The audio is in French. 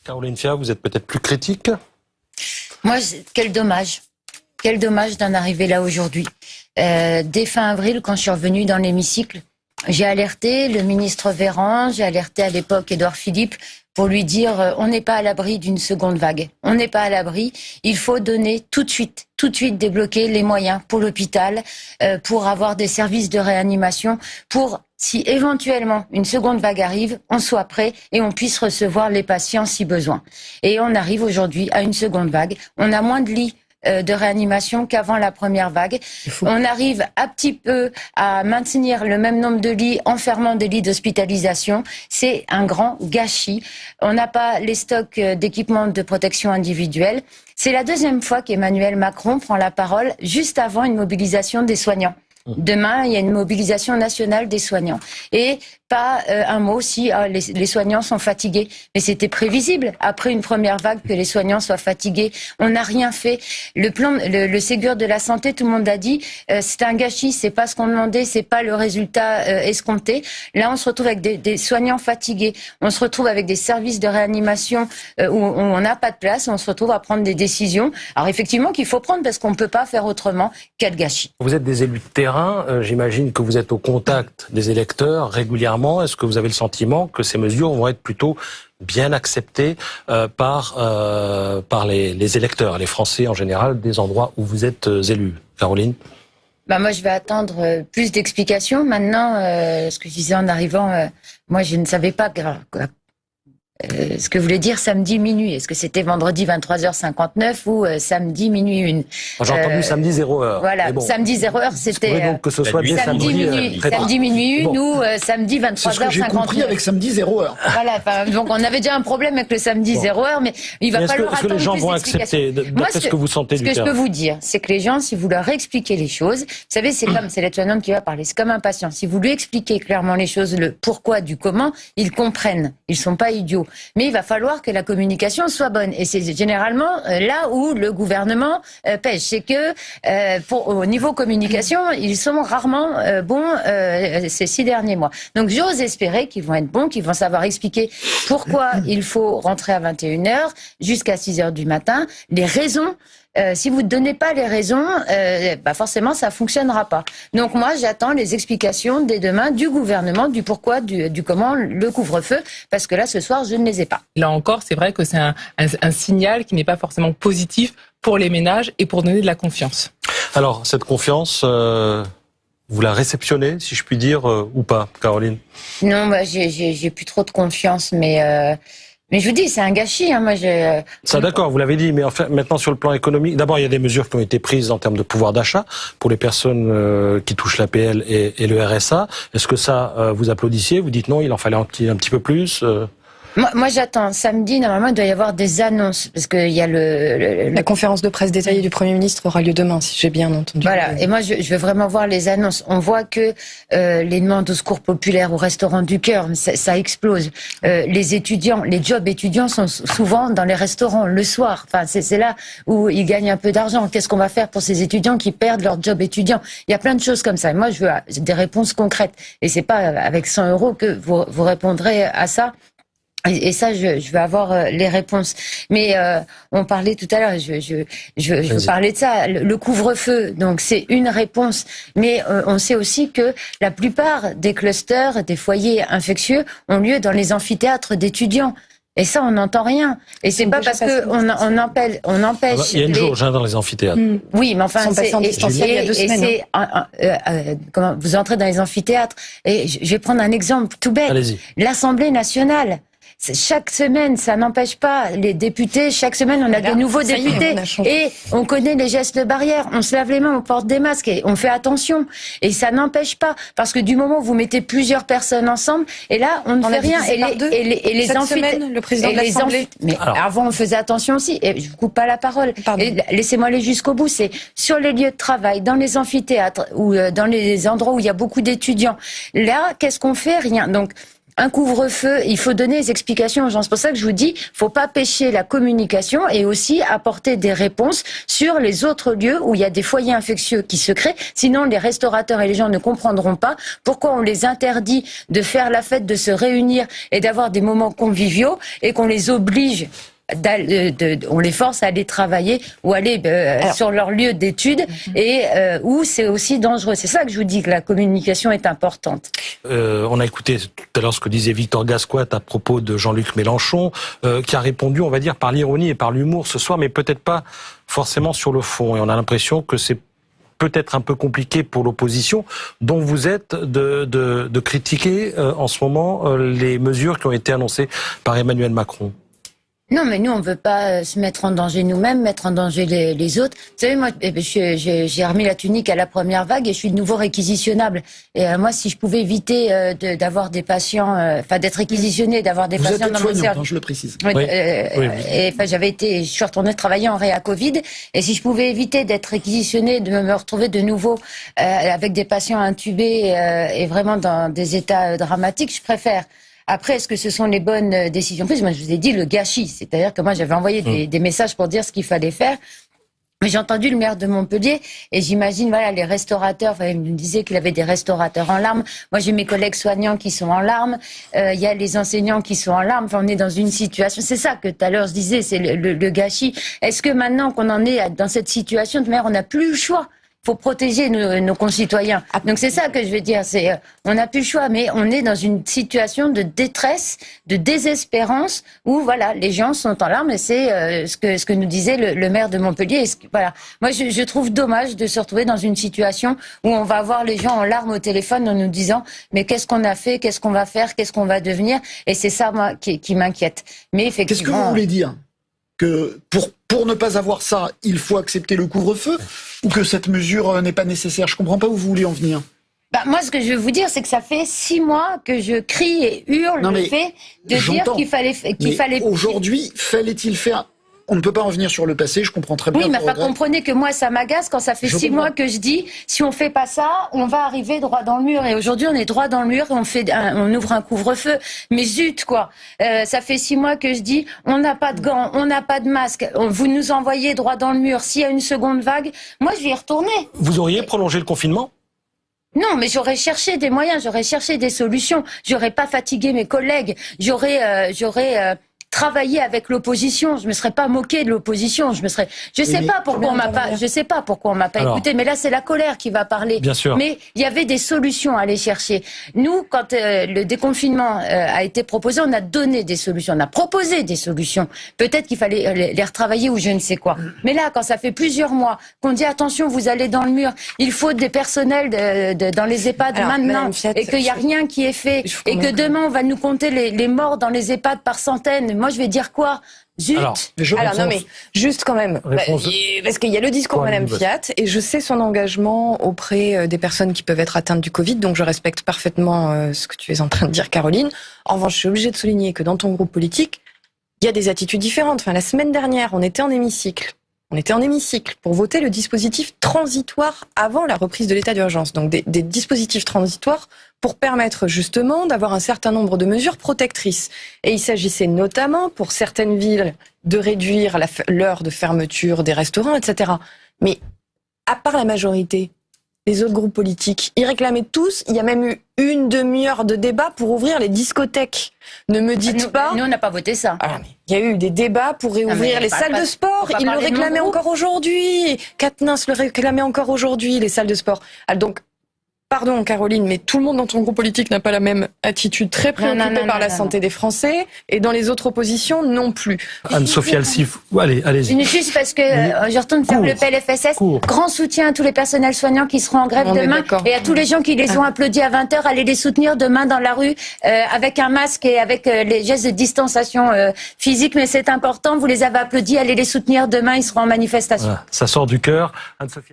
Caroline Fiat, vous êtes peut-être plus critique? Moi, quel dommage. Quel dommage d'en arriver là aujourd'hui. Dès fin avril, quand je suis revenue dans l'hémicycle, j'ai alerté le ministre Véran, j'ai alerté à l'époque Édouard Philippe pour lui dire on n'est pas à l'abri d'une seconde vague. On n'est pas à l'abri. Il faut donner tout de suite débloquer les moyens pour l'hôpital, pour avoir des services de réanimation, pour si éventuellement une seconde vague arrive, on soit prêt et on puisse recevoir les patients si besoin. Et on arrive aujourd'hui à une seconde vague. On a moins de lits de réanimation qu'avant la première vague. On arrive un petit peu à maintenir le même nombre de lits en fermant des lits d'hospitalisation. C'est un grand gâchis. On n'a pas les stocks d'équipements de protection individuelle. C'est la deuxième fois qu'Emmanuel Macron prend la parole juste avant une mobilisation des soignants. Demain, il y a une mobilisation nationale des soignants. Et pas un mot si les soignants sont fatigués. Mais c'était prévisible, après une première vague, que les soignants soient fatigués. On n'a rien fait. Le Ségur de la santé, tout le monde a dit, c'est un gâchis, c'est pas ce qu'on demandait, c'est pas le résultat escompté. Là, on se retrouve avec des soignants fatigués. On se retrouve avec des services de réanimation où on n'a pas de place. On se retrouve à prendre des décisions. Alors effectivement, qu'il faut prendre parce qu'on peut pas faire autrement. Quel gâchis. Vous êtes des élus de terrain. J'imagine que vous êtes au contact des électeurs régulièrement. Est-ce que vous avez le sentiment que ces mesures vont être plutôt bien acceptées par les électeurs, les Français en général, des endroits où vous êtes élus? Caroline? Moi, je vais attendre plus d'explications. Maintenant, ce que je disais en arrivant, moi, je ne savais pas ce que voulait dire samedi minuit. Est-ce que c'était vendredi 23h59 ou samedi minuit 1? J'ai entendu samedi 0h. Voilà, bon, samedi 0h, c'était donc que ce soit samedi minuit 1 ou samedi 23h59. C'est ce que j'ai compris avec samedi 0h. Voilà, donc on avait déjà un problème avec le samedi 0h, mais il va falloir attendre plus d'explications. Est-ce que les gens vont accepter, d'après ce que vous sentez du terrain? Ce que je peux vous dire, c'est que les gens, si vous leur expliquez les choses, vous savez, c'est l'aide-soignante qui va parler, c'est comme un patient. Si vous lui expliquez clairement les choses, le pourquoi du comment, ils comprennent. Ils sont pas idiots. Mais il va falloir que la communication soit bonne. Et c'est généralement là où le gouvernement pêche. C'est que au niveau communication, ils sont rarement bons ces 6 derniers mois. Donc j'ose espérer qu'ils vont être bons, qu'ils vont savoir expliquer pourquoi il faut rentrer à 21h jusqu'à 6h du matin, les raisons. Si vous ne donnez pas les raisons, forcément, ça fonctionnera pas. Donc moi, j'attends les explications dès demain du gouvernement, du pourquoi, du comment, le couvre-feu, parce que là, ce soir, je ne les ai pas. Là encore, c'est vrai que c'est un signal qui n'est pas forcément positif pour les ménages et pour donner de la confiance. Alors, cette confiance, vous la réceptionnez, si je puis dire, ou pas, Caroline? Non, j'ai plus trop de confiance, mais je vous dis, c'est un gâchis. Ça, d'accord, vous l'avez dit, mais en fait, maintenant sur le plan économique, d'abord il y a des mesures qui ont été prises en termes de pouvoir d'achat pour les personnes qui touchent l'APL et le RSA. Est-ce que ça, vous applaudissiez? Vous dites non, il en fallait un petit peu plus Moi, j'attends. Samedi, normalement, il doit y avoir des annonces. Parce qu'il y a la conférence de presse détaillée du Premier ministre aura lieu demain, si j'ai bien entendu. Voilà. Et moi, je veux vraiment voir les annonces. On voit que les demandes au secours populaire, au restaurant du cœur, ça explose. Les étudiants, les jobs étudiants sont souvent dans les restaurants le soir. Enfin, c'est là où ils gagnent un peu d'argent. Qu'est-ce qu'on va faire pour ces étudiants qui perdent leur job étudiant? Il y a plein de choses comme ça. Et moi, je veux des réponses concrètes. Et c'est pas avec 100 € que vous répondrez à ça. Et ça, je veux avoir les réponses. Mais on parlait tout à l'heure, je parlais de ça, le couvre-feu. Donc c'est une réponse, mais on sait aussi que la plupart des clusters, des foyers infectieux, ont lieu dans les amphithéâtres d'étudiants. Et ça, on n'entend rien. Et c'est pas parce que on empêche. Il y a une jauge dans les amphithéâtres. Oui, mais enfin, c'est en distanciel il y a 2 semaines. Comment vous entrez dans les amphithéâtres? Et je vais prendre un exemple tout bête. Allez-y. L'Assemblée nationale. Chaque semaine, ça n'empêche pas les députés. Chaque semaine, on a des nouveaux députés. Et on connaît les gestes barrières. On se lave les mains, on porte des masques et on fait attention. Et ça n'empêche pas. Parce que du moment où vous mettez plusieurs personnes ensemble, et là, on ne fait rien. Et les Cette semaine, le président de l'Assemblée. Mais avant, on faisait attention aussi. Et je vous coupe pas la parole. Laissez-moi aller jusqu'au bout. C'est sur les lieux de travail, dans les amphithéâtres ou dans les endroits où il y a beaucoup d'étudiants. Là, qu'est-ce qu'on fait? Rien. Donc, un couvre-feu, il faut donner des explications aux gens. C'est pour ça que je vous dis, faut pas pêcher la communication et aussi apporter des réponses sur les autres lieux où il y a des foyers infectieux qui se créent. Sinon, les restaurateurs et les gens ne comprendront pas pourquoi on les interdit de faire la fête, de se réunir et d'avoir des moments conviviaux et qu'on les oblige on les force à aller travailler ou aller sur leur lieu d'études et où c'est aussi dangereux. C'est ça que je vous dis, que la communication est importante. On a écouté tout à l'heure ce que disait Victor Gascoigne à propos de Jean-Luc Mélenchon, qui a répondu, on va dire, par l'ironie et par l'humour ce soir, mais peut-être pas forcément sur le fond. Et on a l'impression que c'est peut-être un peu compliqué pour l'opposition, dont vous êtes, de critiquer en ce moment les mesures qui ont été annoncées par Emmanuel Macron. Non, mais nous, on veut pas se mettre en danger nous-mêmes, mettre en danger les autres. Vous savez, moi, j'ai remis la tunique à la première vague et je suis de nouveau réquisitionnable. Et moi, si je pouvais éviter d'avoir des patients, d'être réquisitionné, d'avoir des patients dans mon service. Je le précise. Oui. Et je suis retournée travailler en réa Covid. Et si je pouvais éviter d'être réquisitionné, de me retrouver de nouveau avec des patients intubés et vraiment dans des états dramatiques, je préfère. Après, est-ce que ce sont les bonnes décisions prises? Moi, je vous ai dit le gâchis. C'est-à-dire que moi, j'avais envoyé des messages pour dire ce qu'il fallait faire. Mais j'ai entendu le maire de Montpellier et j'imagine, voilà, les restaurateurs, il me disait qu'il avait des restaurateurs en larmes. Moi, j'ai mes collègues soignants qui sont en larmes. Il y a les enseignants qui sont en larmes. Enfin, on est dans une situation. C'est ça que tout à l'heure je disais, c'est le gâchis. Est-ce que maintenant qu'on en est dans cette situation de maire, on n'a plus le choix? Faut protéger nos concitoyens. Donc c'est ça que je veux dire, on n'a plus le choix, mais on est dans une situation de détresse, de désespérance, où voilà, les gens sont en larmes, et c'est ce que nous disait le maire de Montpellier. Voilà, moi je trouve dommage de se retrouver dans une situation où on va avoir les gens en larmes au téléphone en nous disant mais qu'est-ce qu'on a fait, qu'est-ce qu'on va faire, qu'est-ce qu'on va devenir, et c'est ça moi qui m'inquiète. Mais effectivement. Qu'est-ce que vous voulez dire? Que pour ne pas avoir ça, il faut accepter le couvre-feu, ou que cette mesure n'est pas nécessaire? Je comprends pas où vous voulez en venir. Moi, ce que je veux vous dire, c'est que ça fait 6 mois que je crie et hurle le fait de dire qu'il fallait. Aujourd'hui, fallait-il faire? On ne peut pas revenir sur le passé, je comprends très bien. Oui, mais comprenez que moi, ça m'agace quand ça fait 6 mois que je dis, si on fait pas ça, on va arriver droit dans le mur. Et aujourd'hui, on est droit dans le mur et on ouvre un couvre-feu. Mais zut, quoi. Ça fait 6 mois que je dis, on n'a pas de gants, on n'a pas de masque. Vous nous envoyez droit dans le mur. S'il y a une seconde vague, moi, je vais y retourner. Vous auriez prolongé le confinement? Non, mais j'aurais cherché des moyens, j'aurais cherché des solutions. J'aurais pas fatigué mes collègues. J'aurais travailler avec l'opposition, je me serais pas moqué de l'opposition, je sais pas pourquoi on m'a pas écouté, mais là c'est la colère qui va parler. Bien sûr. Mais il y avait des solutions à aller chercher. Nous, quand le déconfinement a été proposé, on a donné des solutions, on a proposé des solutions. Peut-être qu'il fallait les retravailler ou je ne sais quoi. Mais là, quand ça fait plusieurs mois qu'on dit attention, vous allez dans le mur, il faut des personnels dans les EHPAD maintenant, et qu'il y a rien qui est fait, et que demain on va nous compter les morts dans les EHPAD par centaines. Moi, je vais dire quoi? Zut. Alors non, mais juste quand même, parce qu'il y a le discours de Madame Fiat, et je sais son engagement auprès des personnes qui peuvent être atteintes du Covid, donc je respecte parfaitement ce que tu es en train de dire, Caroline. En revanche, je suis obligée de souligner que dans ton groupe politique, il y a des attitudes différentes. Enfin, la semaine dernière, on était en hémicycle pour voter le dispositif transitoire avant la reprise de l'état d'urgence. Donc des dispositifs transitoires pour permettre justement d'avoir un certain nombre de mesures protectrices. Et il s'agissait notamment pour certaines villes de réduire l'heure de fermeture des restaurants, etc. Mais à part la majorité, les autres groupes politiques, ils réclamaient tous, il y a même eu une demi-heure de débat pour ouvrir les discothèques. Ne me dites pas... Nous, on n'a pas voté ça. Il y a eu des débats pour réouvrir les salles de sport. Ils le réclamaient encore aujourd'hui. Quatennens le réclamait encore aujourd'hui, les salles de sport. Donc, pardon Caroline, mais tout le monde dans ton groupe politique n'a pas la même attitude, très préoccupée par la santé des Français, et dans les autres oppositions non plus. Anne-Sophie Alsif, allez-y. Juste parce que je retourne faire le PLFSS. Grand soutien à tous les personnels soignants qui seront en grève demain, et à tous les gens qui les ont applaudis à 20h, allez les soutenir demain dans la rue avec un masque et avec les gestes de distanciation physique, mais c'est important, vous les avez applaudis, allez les soutenir demain, ils seront en manifestation. Voilà, ça sort du cœur. Anne-Sophie